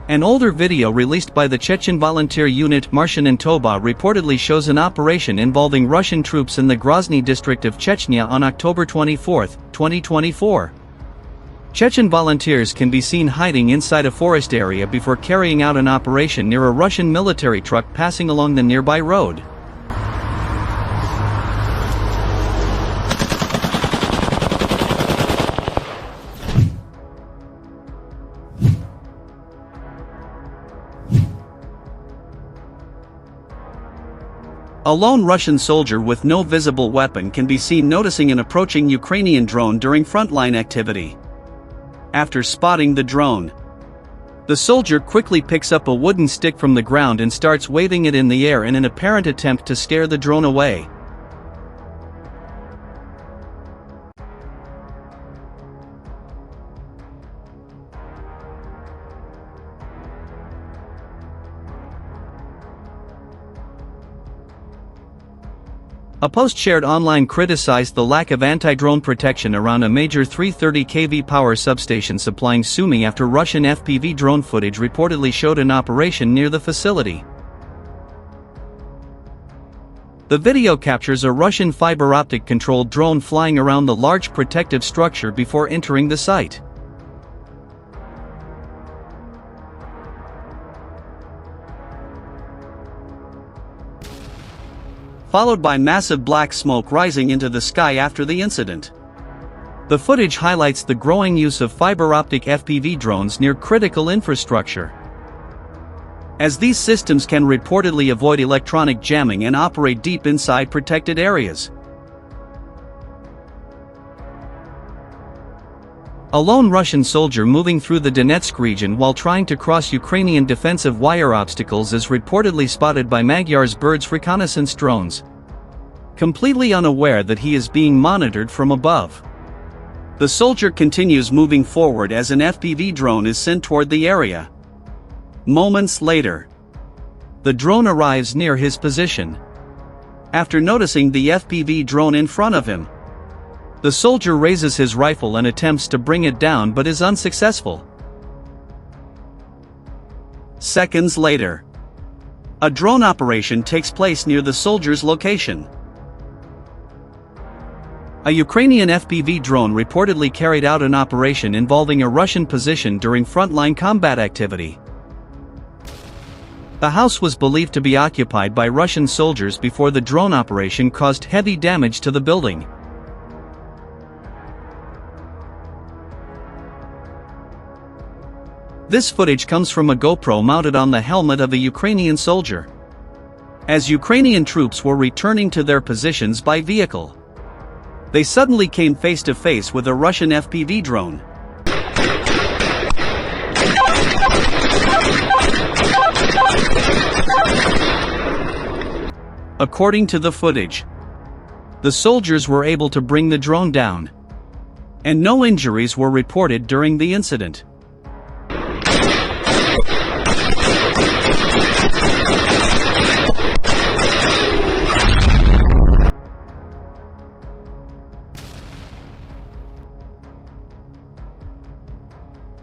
An older video released by the Chechen volunteer unit Martian and Toba reportedly shows an operation involving Russian troops in the Grozny district of Chechnya on October 24, 2024. Chechen volunteers can be seen hiding inside a forest area before carrying out an operation near a Russian military truck passing along the nearby road. A lone Russian soldier with no visible weapon can be seen noticing an approaching Ukrainian drone during frontline activity. After spotting the drone, the soldier quickly picks up a wooden stick from the ground and starts waving it in the air in an apparent attempt to scare the drone away. A post shared online criticized the lack of anti-drone protection around a major 330 kV power substation supplying Sumy after Russian FPV drone footage reportedly showed an operation near the facility. The video captures a Russian fiber optic controlled drone flying around the large protective structure before entering the site. Followed by massive black smoke rising into the sky after the incident. The footage highlights the growing use of fiber optic FPV drones near critical infrastructure, as these systems can reportedly avoid electronic jamming and operate deep inside protected areas. A lone Russian soldier moving through the Donetsk region while trying to cross Ukrainian defensive wire obstacles is reportedly spotted by Magyar's Bird's reconnaissance drones, completely unaware that he is being monitored from above. The soldier continues moving forward as an FPV drone is sent toward the area. Moments later, the drone arrives near his position. After noticing the FPV drone in front of him, the soldier raises his rifle and attempts to bring it down but is unsuccessful. Seconds later, a drone operation takes place near the soldier's location. A Ukrainian FPV drone reportedly carried out an operation involving a Russian position during frontline combat activity. The house was believed to be occupied by Russian soldiers before the drone operation caused heavy damage to the building. This footage comes from a GoPro mounted on the helmet of a Ukrainian soldier, as Ukrainian troops were returning to their positions by vehicle. They suddenly came face to face with a Russian FPV drone. According to the footage, the soldiers were able to bring the drone down, and no injuries were reported during the incident.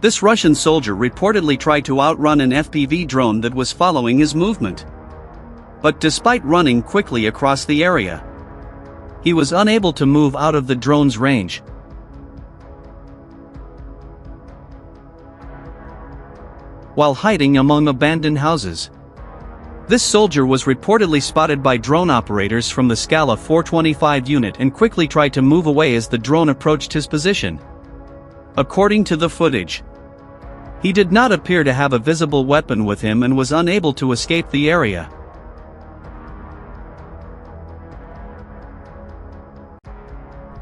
This Russian soldier reportedly tried to outrun an FPV drone that was following his movement. But despite running quickly across the area, he was unable to move out of the drone's range. While hiding among abandoned houses, this soldier was reportedly spotted by drone operators from the Scala 425 unit and quickly tried to move away as the drone approached his position. According to the footage, he did not appear to have a visible weapon with him and was unable to escape the area.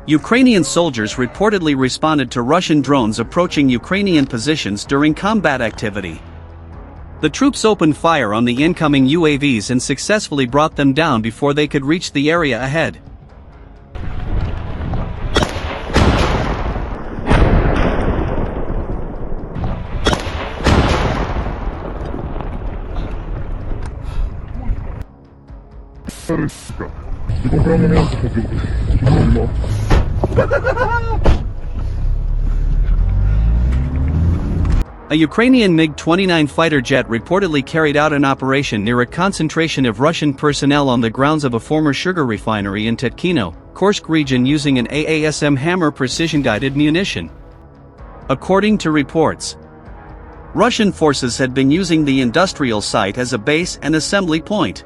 Ukrainian soldiers reportedly responded to Russian drones approaching Ukrainian positions during combat activity. The troops opened fire on the incoming UAVs and successfully brought them down before they could reach the area ahead. A Ukrainian MiG-29 fighter jet reportedly carried out an operation near a concentration of Russian personnel on the grounds of a former sugar refinery in Tetkino, Kursk region using an AASM Hammer precision-guided munition. According to reports, Russian forces had been using the industrial site as a base and assembly point.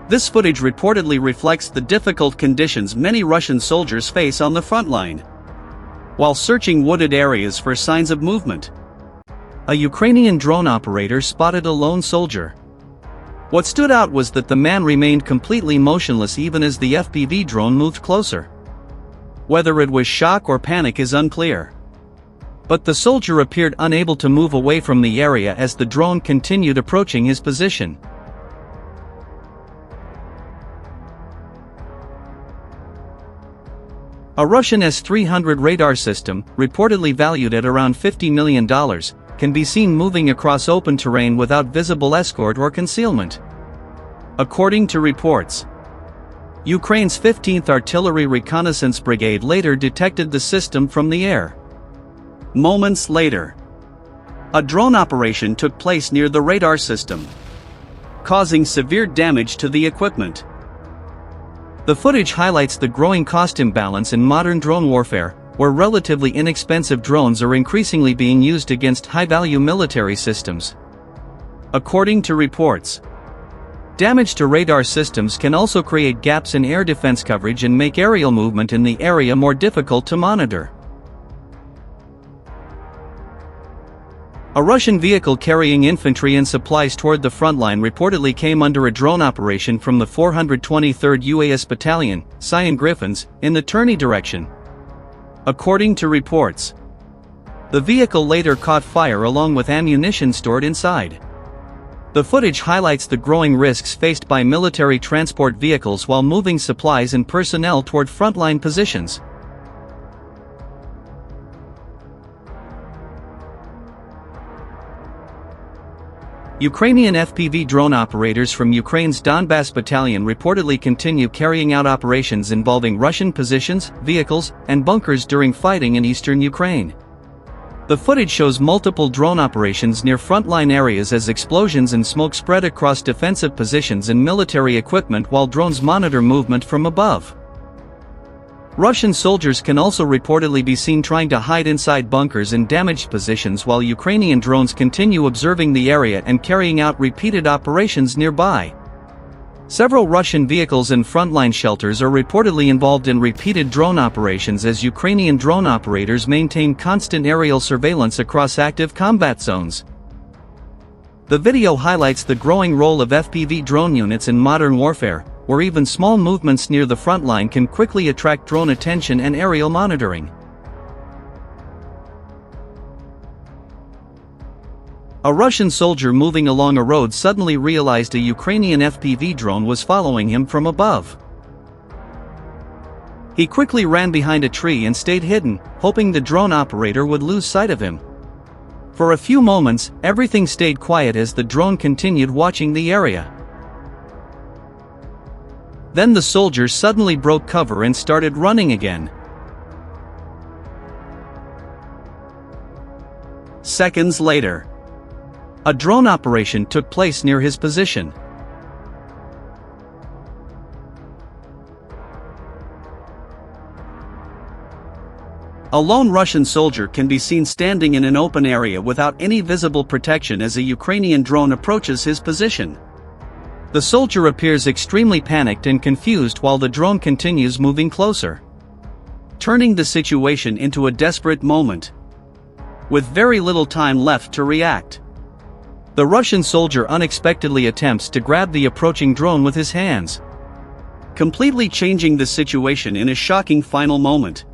This footage reportedly reflects the difficult conditions many Russian soldiers face on the front line while searching wooded areas for signs of movement. A Ukrainian drone operator spotted a lone soldier. What stood out was that the man remained completely motionless even as the FPV drone moved closer. Whether it was shock or panic is unclear. But the soldier appeared unable to move away from the area as the drone continued approaching his position. A Russian S-300 radar system, reportedly valued at around $50 million, can be seen moving across open terrain without visible escort or concealment. According to reports, Ukraine's 15th Artillery Reconnaissance Brigade later detected the system from the air. Moments later, a drone operation took place near the radar system, causing severe damage to the equipment. The footage highlights the growing cost imbalance in modern drone warfare, where relatively inexpensive drones are increasingly being used against high-value military systems. According to reports, damage to radar systems can also create gaps in air defense coverage and make aerial movement in the area more difficult to monitor. A Russian vehicle carrying infantry and supplies toward the front line reportedly came under a drone operation from the 423rd UAS Battalion, Sion Griffins, in the Terney direction. According to reports, the vehicle later caught fire along with ammunition stored inside. The footage highlights the growing risks faced by military transport vehicles while moving supplies and personnel toward frontline positions. Ukrainian FPV drone operators from Ukraine's Donbas battalion reportedly continue carrying out operations involving Russian positions, vehicles, and bunkers during fighting in eastern Ukraine. The footage shows multiple drone operations near frontline areas as explosions and smoke spread across defensive positions and military equipment while drones monitor movement from above. Russian soldiers can also reportedly be seen trying to hide inside bunkers and damaged positions while Ukrainian drones continue observing the area and carrying out repeated operations nearby. Several Russian vehicles and frontline shelters are reportedly involved in repeated drone operations as Ukrainian drone operators maintain constant aerial surveillance across active combat zones. The video highlights the growing role of FPV drone units in modern warfare, where even small movements near the front line can quickly attract drone attention and aerial monitoring. A Russian soldier moving along a road suddenly realized a Ukrainian FPV drone was following him from above. He quickly ran behind a tree and stayed hidden, hoping the drone operator would lose sight of him. For a few moments, everything stayed quiet as the drone continued watching the area. Then the soldier suddenly broke cover and started running again. Seconds later, a drone operation took place near his position. A lone Russian soldier can be seen standing in an open area without any visible protection as a Ukrainian drone approaches his position. The soldier appears extremely panicked and confused while the drone continues moving closer, turning the situation into a desperate moment. With very little time left to react, the Russian soldier unexpectedly attempts to grab the approaching drone with his hands, completely changing the situation in a shocking final moment.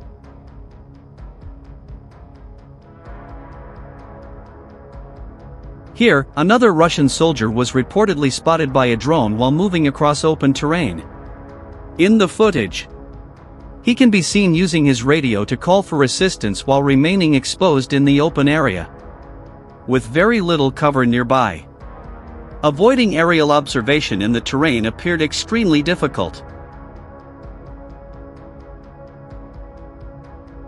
Here, another Russian soldier was reportedly spotted by a drone while moving across open terrain. In the footage, he can be seen using his radio to call for assistance while remaining exposed in the open area, with very little cover nearby. Avoiding aerial observation in the terrain appeared extremely difficult.